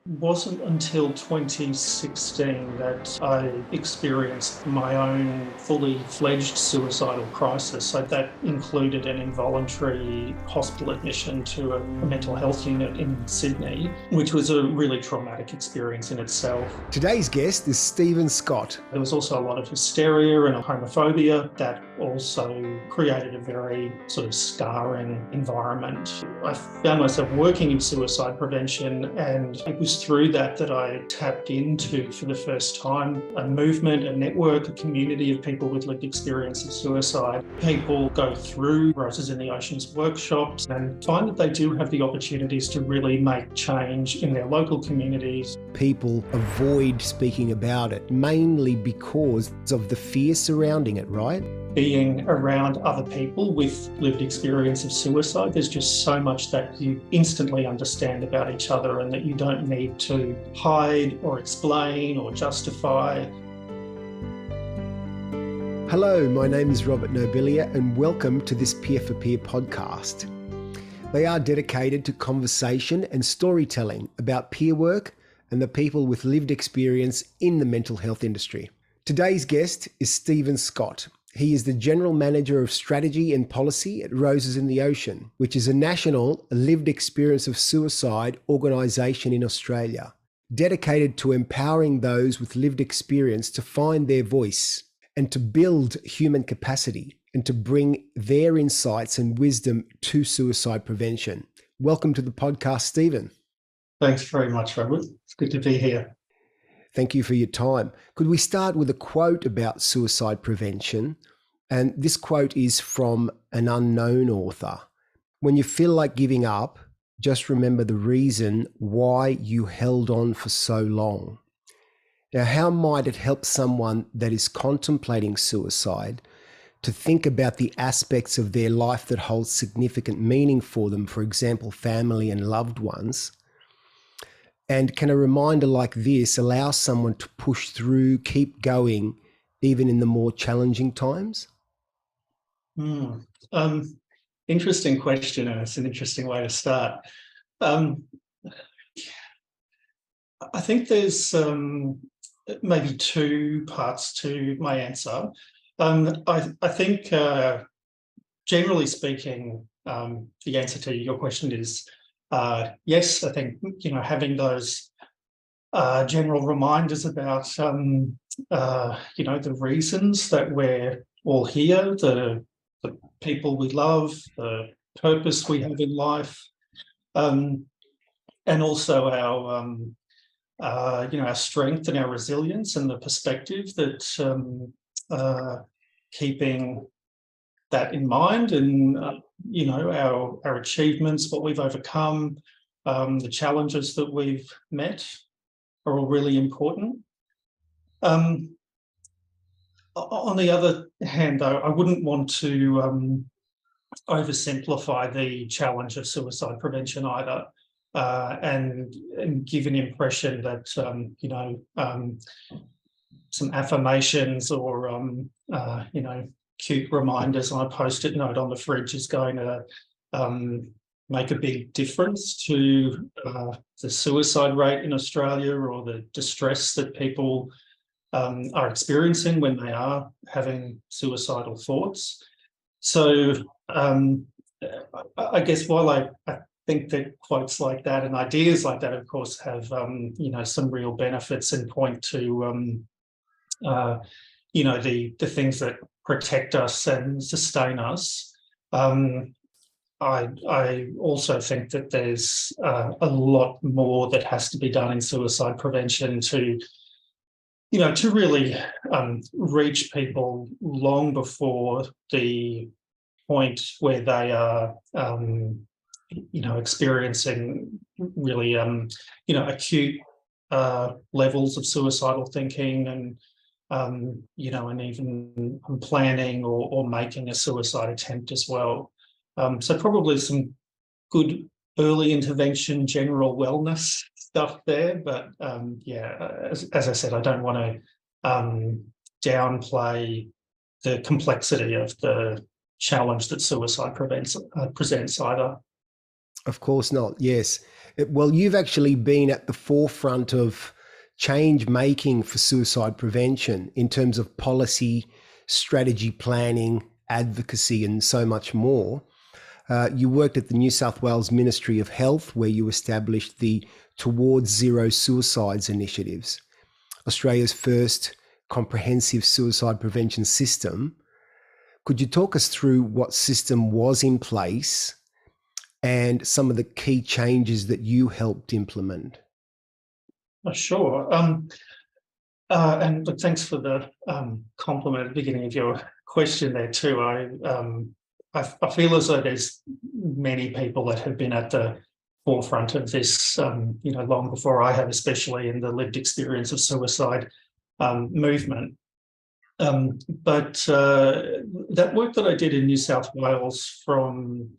Wasn't until 2016 that I experienced my own fully fledged suicidal crisis. So that included an involuntary hospital admission to a mental health unit in Sydney, which was a really traumatic experience in itself. Today's guest is Stephen Scott. There was also a lot of hysteria and homophobia that also created a very sort of scarring environment. I found myself working in suicide prevention, and it was through that I tapped into, for the first time, a movement, a network, a community of people with lived experience of suicide. People go through Roses in the Ocean's workshops and find that they do have the opportunities to really make change in their local communities. People avoid speaking about it, mainly because of the fear surrounding it, right? Being around other people with lived experience of suicide, there's just so much that you instantly understand about each other and that you don't need to hide or explain or justify. Hello, my name is Robert Nobilia and welcome to this Peer for Peer podcast. They are dedicated to conversation and storytelling about peer work and the people with lived experience in the mental health industry. Today's guest is Stephen Scott. He is the General Manager of Strategy and Policy at Roses in the Ocean, which is a national lived experience of suicide organisation in Australia, dedicated to empowering those with lived experience to find their voice and to build human capacity and to bring their insights and wisdom to suicide prevention. Welcome to the podcast, Stephen. Thanks very much, Robert. It's good to be here. Thank you for your time. Could we start with a quote about suicide prevention? And this quote is from an unknown author. When you feel like giving up, just remember the reason why you held on for so long. Now, how might it help someone that is contemplating suicide to think about the aspects of their life that hold significant meaning for them, for example, family and loved ones? And can a reminder like this allow someone to push through, keep going, even in the more challenging times? Interesting question, and it's an interesting way to start. I think there's maybe two parts to my answer. I think, generally speaking, the answer to your question is yes. I think, having those general reminders about, the reasons that we're all here, the people we love, the purpose we have in life, and also our strength and our resilience and the perspective that keeping that in mind, and our achievements, what we've overcome, the challenges that we've met are all really important. On the other hand, though, I wouldn't want to oversimplify the challenge of suicide prevention either, and give an impression that some affirmations or cute reminders on a post-it note on the fridge is going to make a big difference to the suicide rate in Australia, or the distress that people are experiencing when they are having suicidal thoughts. So I guess while I think that quotes like that and ideas like that, of course, have some real benefits and point to the things that protect us and sustain us, I also think that there's a lot more that has to be done in suicide prevention to really reach people long before the point where they are, experiencing really, acute levels of suicidal thinking and, and even planning or making a suicide attempt as well. So probably some good early intervention, general wellness stuff there, but as I said, I don't want to downplay the complexity of the challenge that suicide presents either. Of course not, yes. Well, you've actually been at the forefront of change making for suicide prevention in terms of policy, strategy planning, advocacy, and so much more. You worked at the New South Wales Ministry of Health, where you established the Towards Zero Suicides initiatives, Australia's first comprehensive suicide prevention system. Could you talk us through what system was in place and some of the key changes that you helped implement? Sure. And look, thanks for the compliment at the beginning of your question there too. I feel as though there's many people that have been at the forefront of this, long before I have, especially in the lived experience of suicide movement. But that work that I did in New South Wales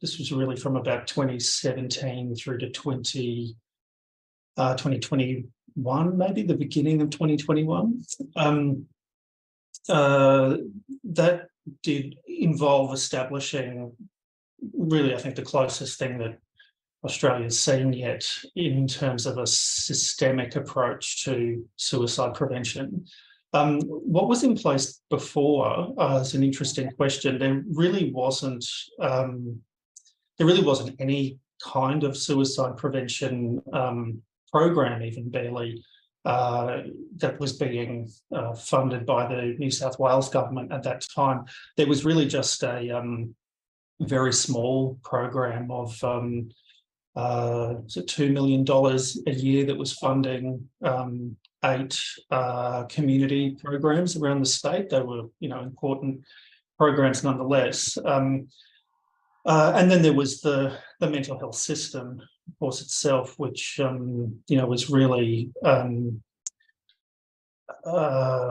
this was really from about 2017 through to 2021, maybe the beginning of 2021. That did involve establishing really, I think, the closest thing that Australia's seen yet in terms of a systemic approach to suicide prevention. What was in place before is an interesting question. There really wasn't any kind of suicide prevention program, even barely, that was being funded by the New South Wales government at that time. There was really just a very small program of $2 million a year that was funding 8 community programs around the state. They were, important programs nonetheless. And then there was the mental health system, of course, itself, which was really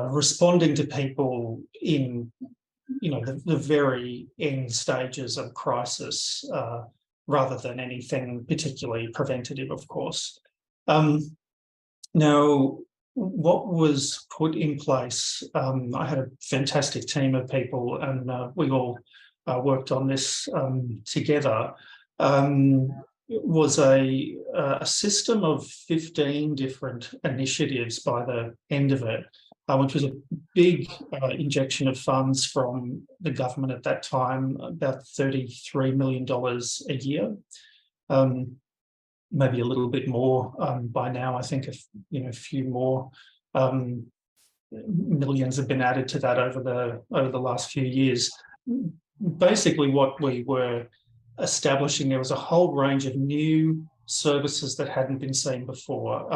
responding to people in the very end stages of crisis, rather than anything particularly preventative, of course. Now, what was put in place, I had a fantastic team of people, and we all worked on this together. It was a system of 15 different initiatives by the end of it, which was a big injection of funds from the government at that time, about $33 million a year. Maybe a little bit more by now. I think a few more millions have been added to that over the last few years. Basically, what we were establishing, there was a whole range of new services that hadn't been seen before.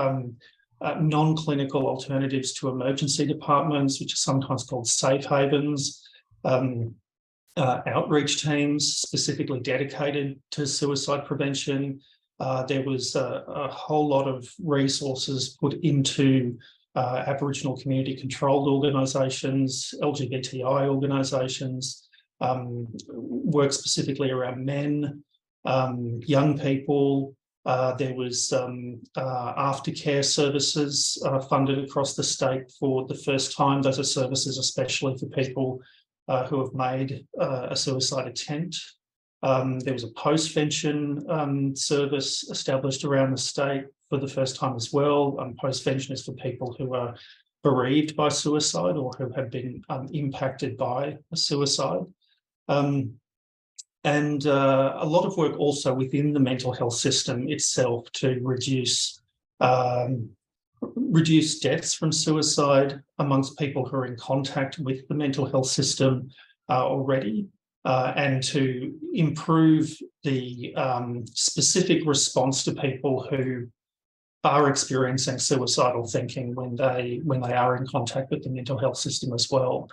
Non-clinical alternatives to emergency departments, which are sometimes called safe havens, outreach teams specifically dedicated to suicide prevention. There was a whole lot of resources put into Aboriginal community controlled organisations, LGBTI organisations, work specifically around men, young people. There was aftercare services funded across the state for the first time. Those are services especially for people who have made a suicide attempt. There was a postvention service established around the state for the first time as well. Postvention is for people who are bereaved by suicide or who have been impacted by a suicide. And a lot of work also within the mental health system itself to reduce deaths from suicide amongst people who are in contact with the mental health system already, and to improve the specific response to people who are experiencing suicidal thinking when they are in contact with the mental health system as well.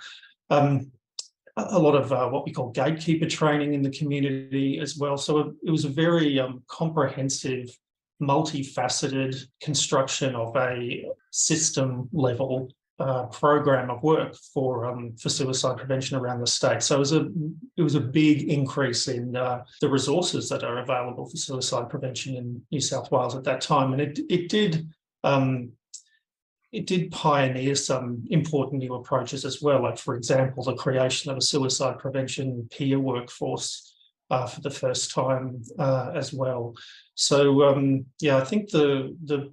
A lot of what we call gatekeeper training in the community as well. So it was a very comprehensive, multifaceted construction of a system-level program of work for suicide prevention around the state. So it was a big increase in the resources that are available for suicide prevention in New South Wales at that time, and it did pioneer some important new approaches as well, like, for example, the creation of a suicide prevention peer workforce for the first time as well. So I think the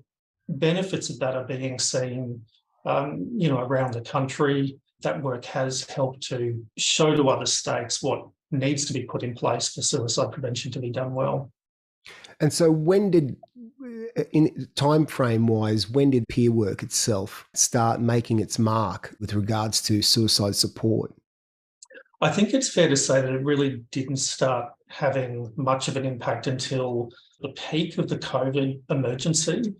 benefits of that are being seen, around the country. That work has helped to show to other states what needs to be put in place for suicide prevention to be done well. And so when did, in time frame wise, when did peer work itself start making its mark with regards to suicide support? I think it's fair to say that it really didn't start having much of an impact until the peak of the COVID emergency,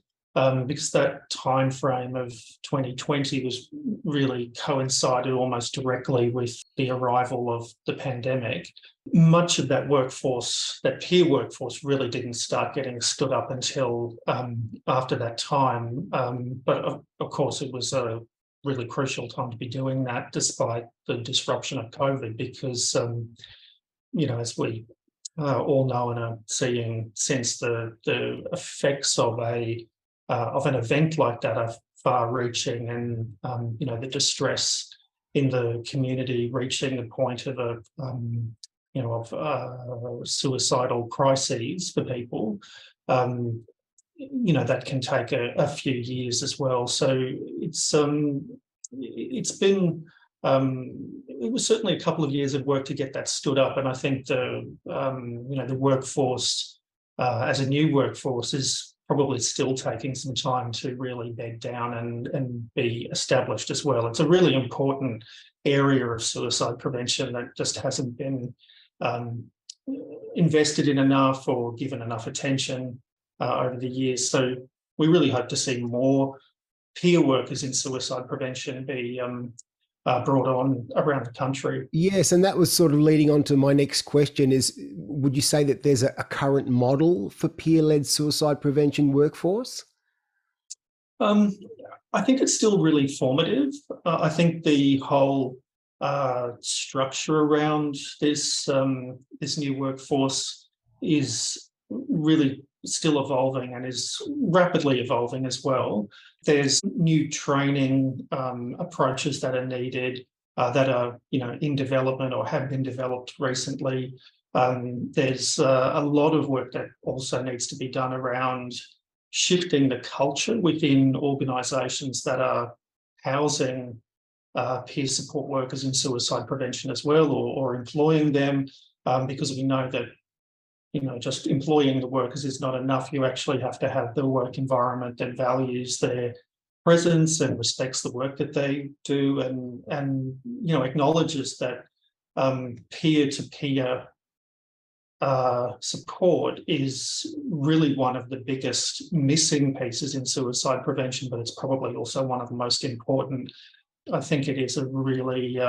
because that time frame of 2020 was really coincided almost directly with the arrival of the pandemic. Much of that workforce, that peer workforce, really didn't start getting stood up until after that time. But of course, it was a really crucial time to be doing that, despite the disruption of COVID, because as we all know and are seeing since, the effects of an event like that are far-reaching, and the distress in the community reaching the point of suicidal crises for people. That can take a few years as well. So it's been it was certainly a couple of years of work to get that stood up, and I think the workforce as a new workforce is probably still taking some time to really bed down and be established as well. It's a really important area of suicide prevention that just hasn't been invested in enough or given enough attention over the years. So we really hope to see more peer workers in suicide prevention be brought on around the country. Yes, and that was sort of leading on to my next question is, would you say that there's a current model for peer-led suicide prevention workforce? I think it's still really formative. I think the whole structure around this new workforce is really still evolving and is rapidly evolving as well. There's new training approaches that are needed that are in development or have been developed recently. There's a lot of work that also needs to be done around shifting the culture within organisations that are housing peer support workers in suicide prevention as well, or employing them, because we know that just employing the workers is not enough. You actually have to have the work environment that values their presence and respects the work that they do, and acknowledges that peer-to-peer support is really one of the biggest missing pieces in suicide prevention, but it's probably also one of the most important. I think it is a really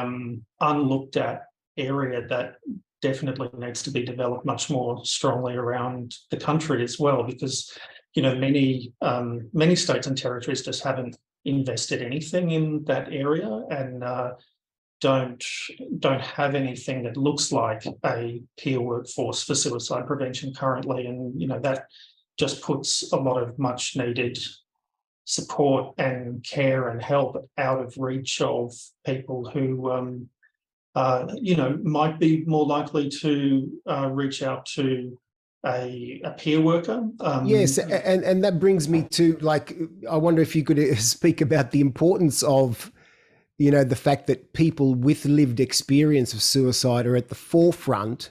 unlooked at area that definitely needs to be developed much more strongly around the country as well, because many states and territories just haven't invested anything in that area, and don't have anything that looks like a peer workforce for suicide prevention currently, and that just puts a lot of much needed support and care and help out of reach of people who might be more likely to reach out to a peer worker. Yes, and that brings me to, I wonder if you could speak about the importance of, the fact that people with lived experience of suicide are at the forefront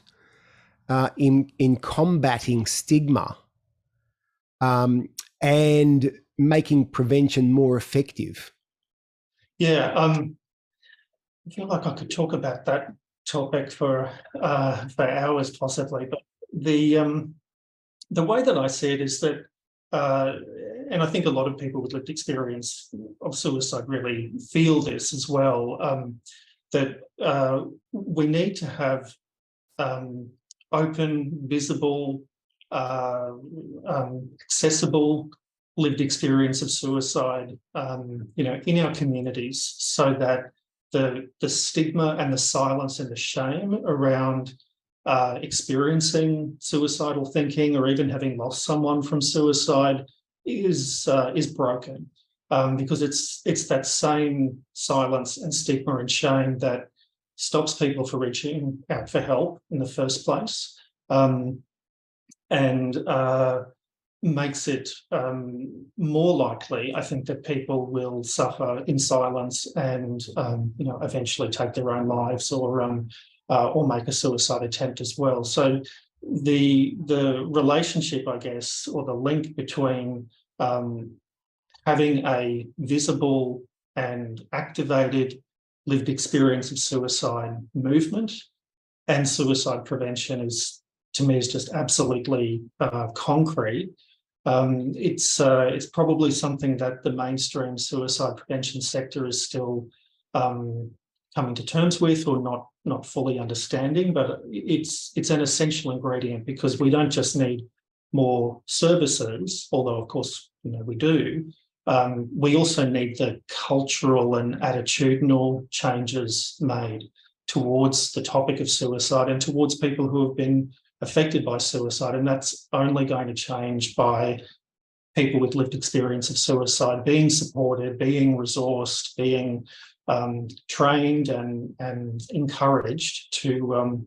in combating stigma and making prevention more effective. Yeah. I feel like I could talk about that topic for hours possibly, but the way that I see it is that, and I think a lot of people with lived experience of suicide really feel this as well, that we need to have open, visible, accessible lived experience of suicide, in our communities, so that the stigma and the silence and the shame around experiencing suicidal thinking or even having lost someone from suicide is broken, because it's that same silence and stigma and shame that stops people from reaching out for help in the first place. and makes it more likely, I think, that people will suffer in silence and eventually take their own lives or make a suicide attempt as well. So the relationship, I guess, or the link between having a visible and activated lived experience of suicide movement and suicide prevention is, to me, is just absolutely concrete. It's probably something that the mainstream suicide prevention sector is still coming to terms with or not fully understanding, but it's an essential ingredient, because we don't just need more services, although of course we do. We also need the cultural and attitudinal changes made towards the topic of suicide and towards people who have been affected by suicide. And that's only going to change by people with lived experience of suicide being supported, being resourced, being trained and encouraged to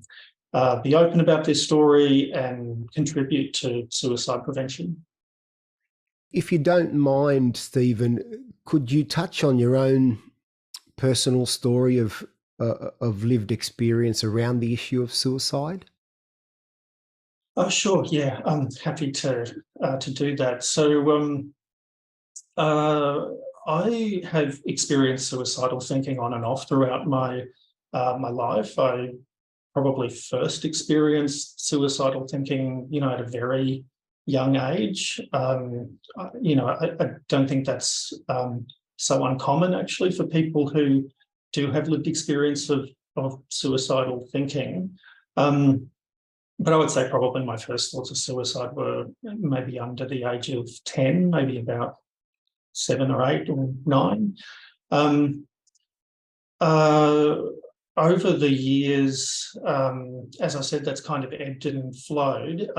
be open about their story and contribute to suicide prevention. If you don't mind, Stephen, could you touch on your own personal story of lived experience around the issue of suicide? Oh, sure. Yeah, I'm happy to do that. So I have experienced suicidal thinking on and off throughout my life. I probably first experienced suicidal thinking, at a very young age. I don't think that's so uncommon, actually, for people who do have lived experience of suicidal thinking. But I would say probably my first thoughts of suicide were maybe under the age of 10, maybe about 7 or 8 or 9. Over the years, as I said, that's kind of ebbed and flowed.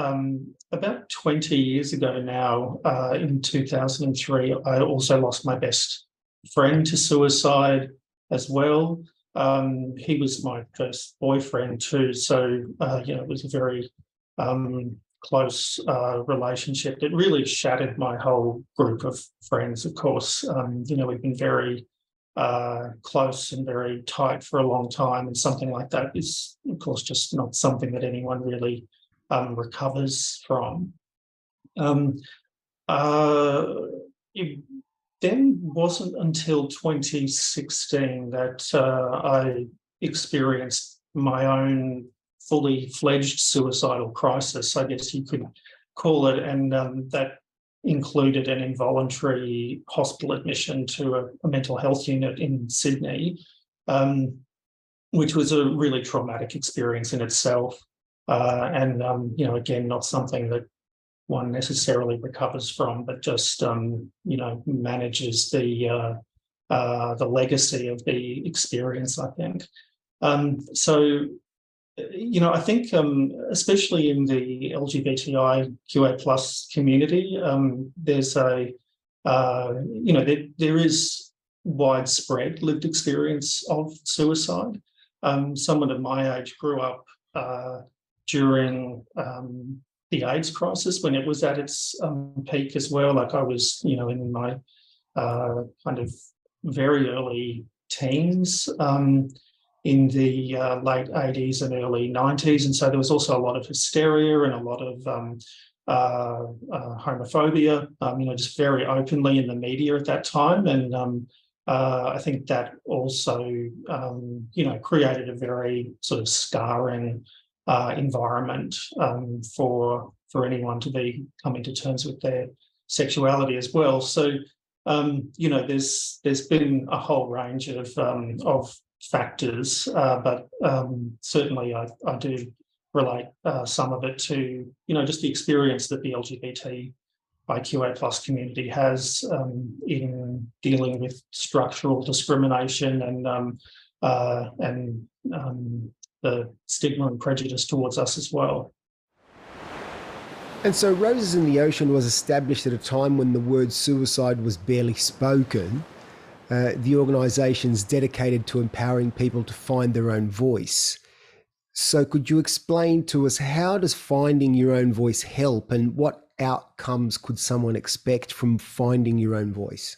About 20 years ago now, in 2003, I also lost my best friend to suicide as well. He was my first boyfriend too, so it was a very close relationship that really shattered my whole group of friends. Of course, we've been very close and very tight for a long time, and something like that is, of course, just not something that anyone really recovers from. It then wasn't until 2016 that I experienced my own fully fledged suicidal crisis, I guess you could call it, and that included an involuntary hospital admission to a mental health unit in Sydney, which was a really traumatic experience in itself, and again, not something that one necessarily recovers from, but just manages the legacy of the experience, I think. I think especially in the LGBTIQA plus community, there's there is widespread lived experience of suicide. Someone of my age grew up during the AIDS crisis, when it was at its peak as well. Like I was, in my kind of very early teens in the late 80s and early 90s. And so there was also a lot of hysteria and a lot of homophobia, just very openly in the media at that time. And I think that also, created a very sort of scarring environment for anyone to be coming to terms with their sexuality as well. So there's been a whole range of factors, but certainly I do relate some of it to just the experience that the LGBTIQA plus community has in dealing with structural discrimination and the stigma and prejudice towards us as well. And so Roses in the Ocean was established at a time when the word suicide was barely spoken. The organisation's dedicated to empowering people to find their own voice. So could you explain to us, how does finding your own voice help, and what outcomes could someone expect from finding your own voice?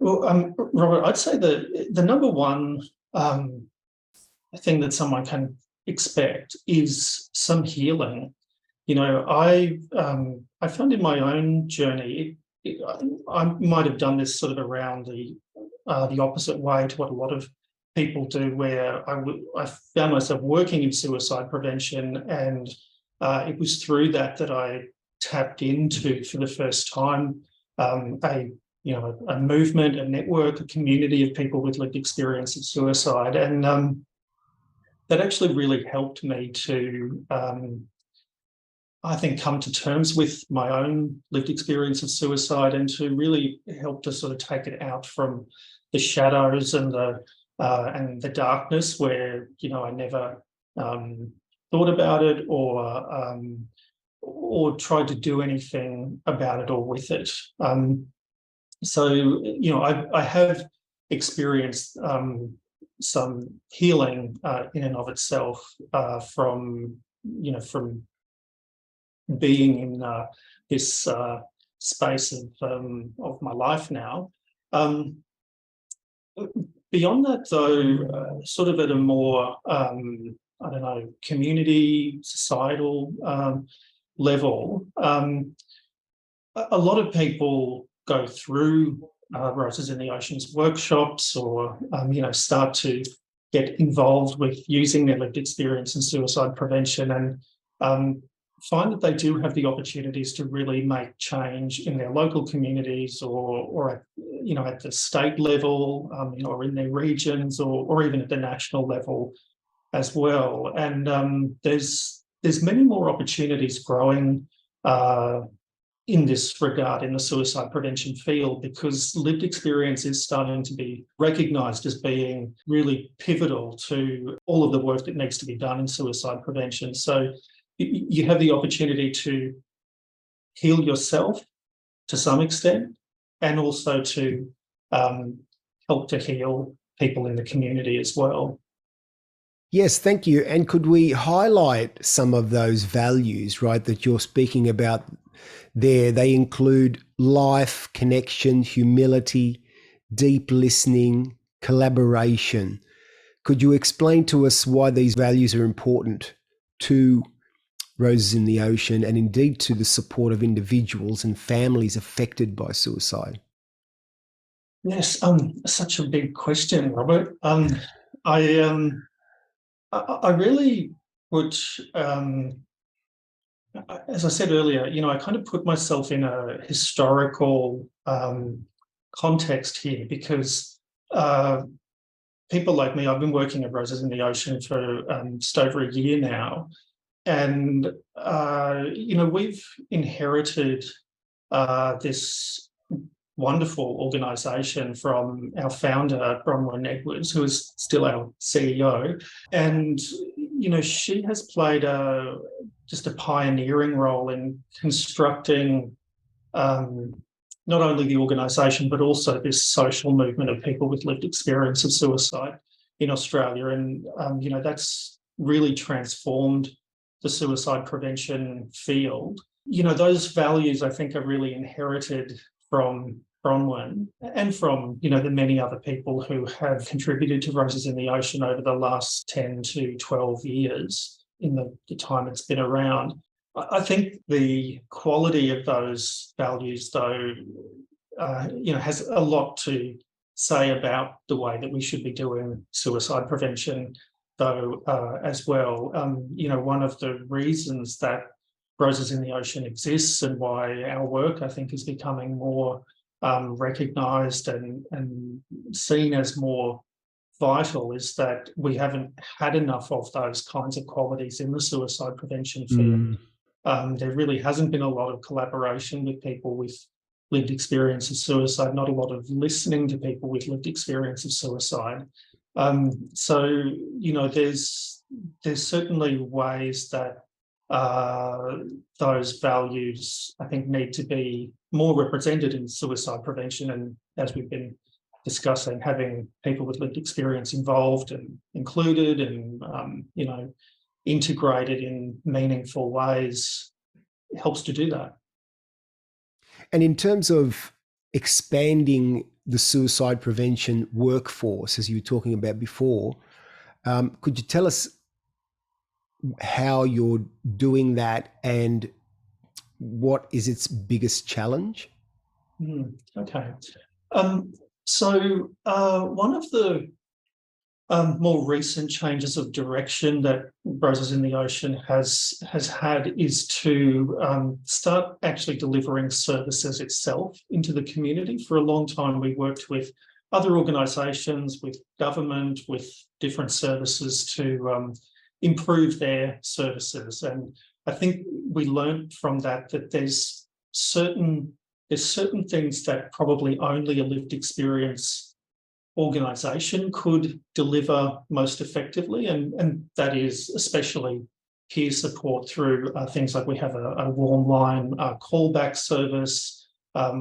Well, Robert, I'd say the number one thing that someone can expect is some healing. I found in my own journey, I might have done this sort of around the opposite way to what a lot of people do, where I found myself working in suicide prevention, and it was through that I tapped into, for the first time, a movement, a network, a community of people with lived experience of suicide, and that actually really helped me to, I think, come to terms with my own lived experience of suicide, and to really help to sort of take it out from the shadows and the darkness, where I never thought about it, or tried to do anything about it or with it. I have experienced some healing in and of itself, from being in this space of my life now. Beyond that, though, sort of at a more community, societal level, a lot of people go through Roses in the Oceans workshops, or start to get involved with using their lived experience in suicide prevention, and find that they do have the opportunities to really make change in their local communities, or at the state level, or in their regions, or even at the national level as well. And there's many more opportunities growing in this regard in the suicide prevention field, because lived experience is starting to be recognised as being really pivotal to all of the work that needs to be done in suicide prevention. So you have the opportunity to heal yourself to some extent, and also to help to heal people in the community as well. Yes, thank you. And could we highlight some of those values, right, that you're speaking about there? They include life, connection, humility, deep listening, collaboration. Could you explain to us why these values are important to Roses in the Ocean, and indeed to the support of individuals and families affected by suicide? Yes, such a big question, Robert. I really would, as I said earlier, I kind of put myself in a historical context here, because people like me, I've been working at Roses in the Ocean for just over a year now, and we've inherited this wonderful organisation from our founder, Bronwyn Edwards, who is still our CEO. And, she has played just a pioneering role in constructing not only the organisation, but also this social movement of people with lived experience of suicide in Australia. And, that's really transformed the suicide prevention field. Those values, I think, are really inherited from Bronwyn, and from, the many other people who have contributed to Roses in the Ocean over the last 10 to 12 years in the time it's been around. I think the quality of those values, though, has a lot to say about the way that we should be doing suicide prevention, though, as well. One of the reasons that Roses in the Ocean exists, and why our work, I think, is becoming more recognised and seen as more vital, is that we haven't had enough of those kinds of qualities in the suicide prevention field. There really hasn't been a lot of collaboration with people with lived experience of suicide, not a lot of listening to people with lived experience of suicide. There's certainly ways that those values, I think, need to be more represented in suicide prevention. And as we've been discussing having people with lived experience involved and included and, integrated in meaningful ways helps to do that. And in terms of expanding the suicide prevention workforce, as you were talking about before, could you tell us how you're doing that and what is its biggest challenge? Okay. So one of the more recent changes of direction that Roses in the Ocean has had is to start actually delivering services itself into the community. For a long time, we worked with other organisations, with government, with different services to improve their services. And I think we learned from that there's certain things that probably only a lived experience organisation could deliver most effectively, and that is especially peer support through things like we have a warm line callback service.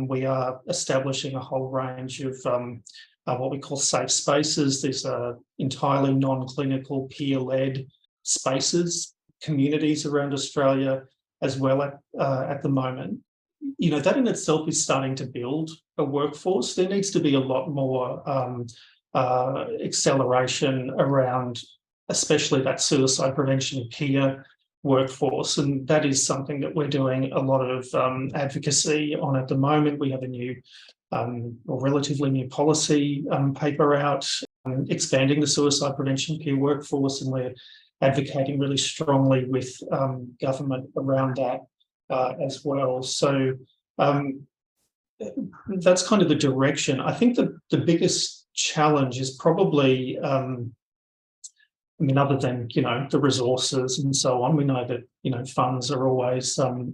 We are establishing a whole range of what we call safe spaces. These are entirely non-clinical, peer-led spaces, communities around Australia as well at the moment. That in itself is starting to build a workforce. There needs to be a lot more acceleration around, especially that suicide prevention peer workforce. And that is something that we're doing a lot of advocacy on at the moment. We have a new or relatively new policy paper out expanding the suicide prevention peer workforce, and we're advocating really strongly with government around that as well. So that's kind of the direction. I think the biggest challenge is probably, other than, the resources and so on, we know that, funds are always a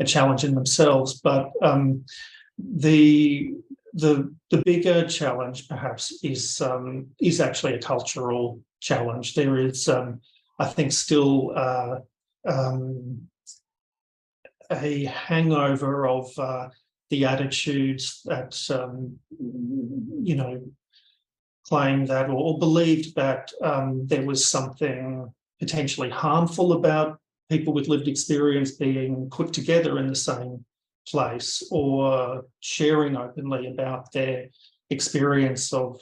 challenge in themselves, but the bigger challenge perhaps is actually a cultural challenge. There is, I think, still a hangover of the attitudes that claimed that or believed that there was something potentially harmful about people with lived experience being put together in the same place or sharing openly about their experience of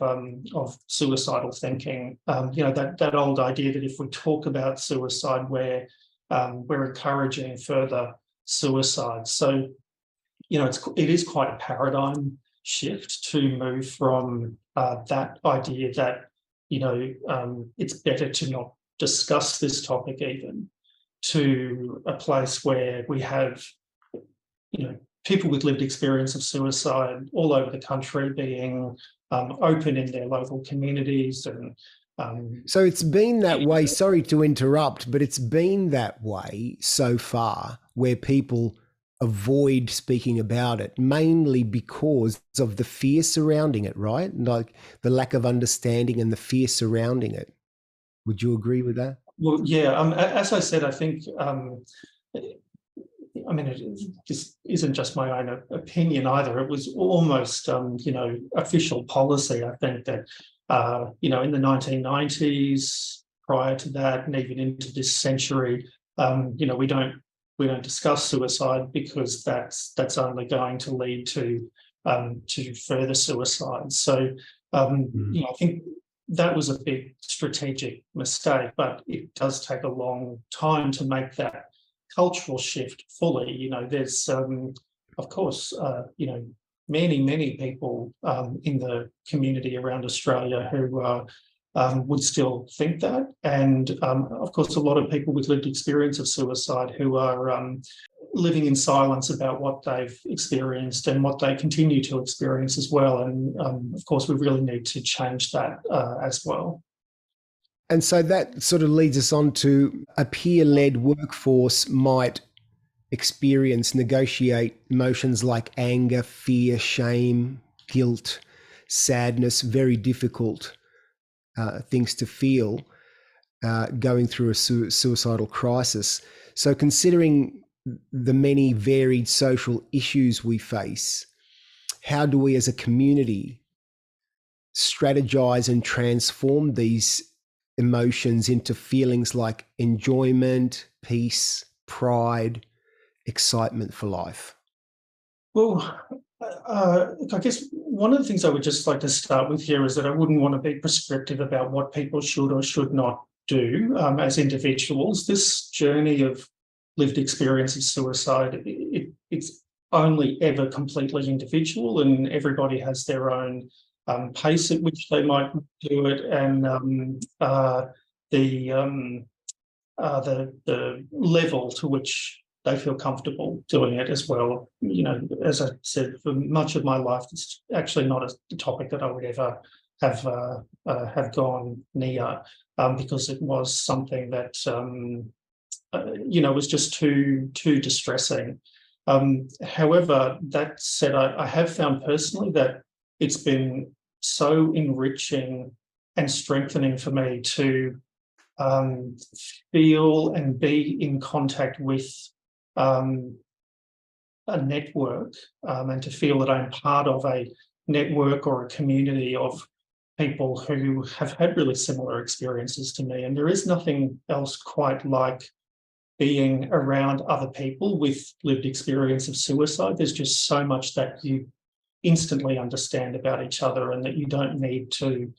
suicidal thinking. That old idea that if we talk about suicide, we're encouraging further suicide. So, it is quite a paradigm shift to move from that idea that, it's better to not discuss this topic even, to a place where we have, people with lived experience of suicide all over the country being open in their local communities. And so it's been that way, sorry to interrupt, but it's been that way so far, where people avoid speaking about it, mainly because of the fear surrounding it, right? Like the lack of understanding and the fear surrounding it. Would you agree with that? Well, yeah. As I said, I think, this isn't just my own opinion either. It was almost, official policy. I think that, in the 1990s, prior to that, and even into this century, we don't discuss suicide because that's only going to lead to further suicides. So, I think that was a big strategic mistake, but it does take a long time to make that cultural shift fully. There's, of course, many people in the community around Australia who would still think that. And, of course, a lot of people with lived experience of suicide who are living in silence about what they've experienced and what they continue to experience as well. And, of course, we really need to change that as well. And so that sort of leads us on to a peer-led workforce might negotiate emotions like anger, fear, shame, guilt, sadness, very difficult things to feel going through a suicidal crisis. So considering the many varied social issues we face, how do we as a community strategize and transform these emotions into feelings like enjoyment, peace, pride, excitement for life? Well, I guess one of the things I would just like to start with here is that I wouldn't want to be prescriptive about what people should or should not do as individuals. This journey of lived experience of suicide, it's only ever completely individual, and everybody has their own pace at which they might do it, and the level to which they feel comfortable doing it as well. As I said, for much of my life, it's actually not a topic that I would ever have gone near, because it was something that was just too distressing. However, that said, I have found personally that it's been so enriching and strengthening for me to feel and be in contact with a network, and to feel that I'm part of a network or a community of people who have had really similar experiences to me. And there is nothing else quite like being around other people with lived experience of suicide. There's just so much that you instantly understand about each other, and that you don't need to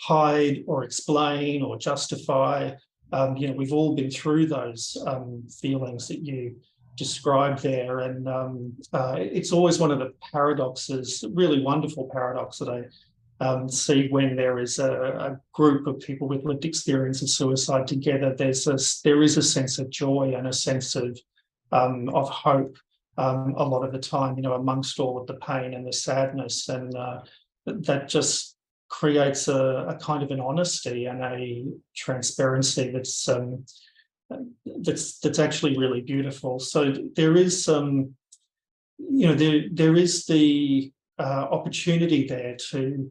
hide or explain or justify. We've all been through those feelings that you described there, and it's always one of the paradoxes, really wonderful paradox that I see when there is a group of people with lived experience of suicide together. There is a sense of joy and a sense of hope a lot of the time, amongst all of the pain and the sadness, and that just creates a kind of an honesty and a transparency that's actually really beautiful. So there is there is the opportunity there to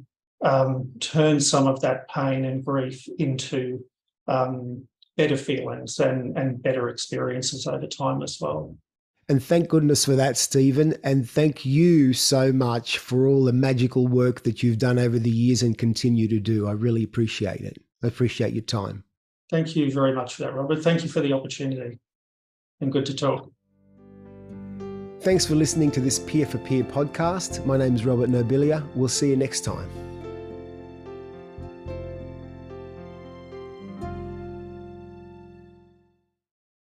turn some of that pain and grief into better feelings and better experiences over time as well. And thank goodness for that, Stephen. And thank you so much for all the magical work that you've done over the years and continue to do. I really appreciate it. I appreciate your time. Thank you very much for that, Robert. Thank you for the opportunity, and good to talk. Thanks for listening to this Peer for Peer podcast. My name is Robert Nobilia. We'll see you next time.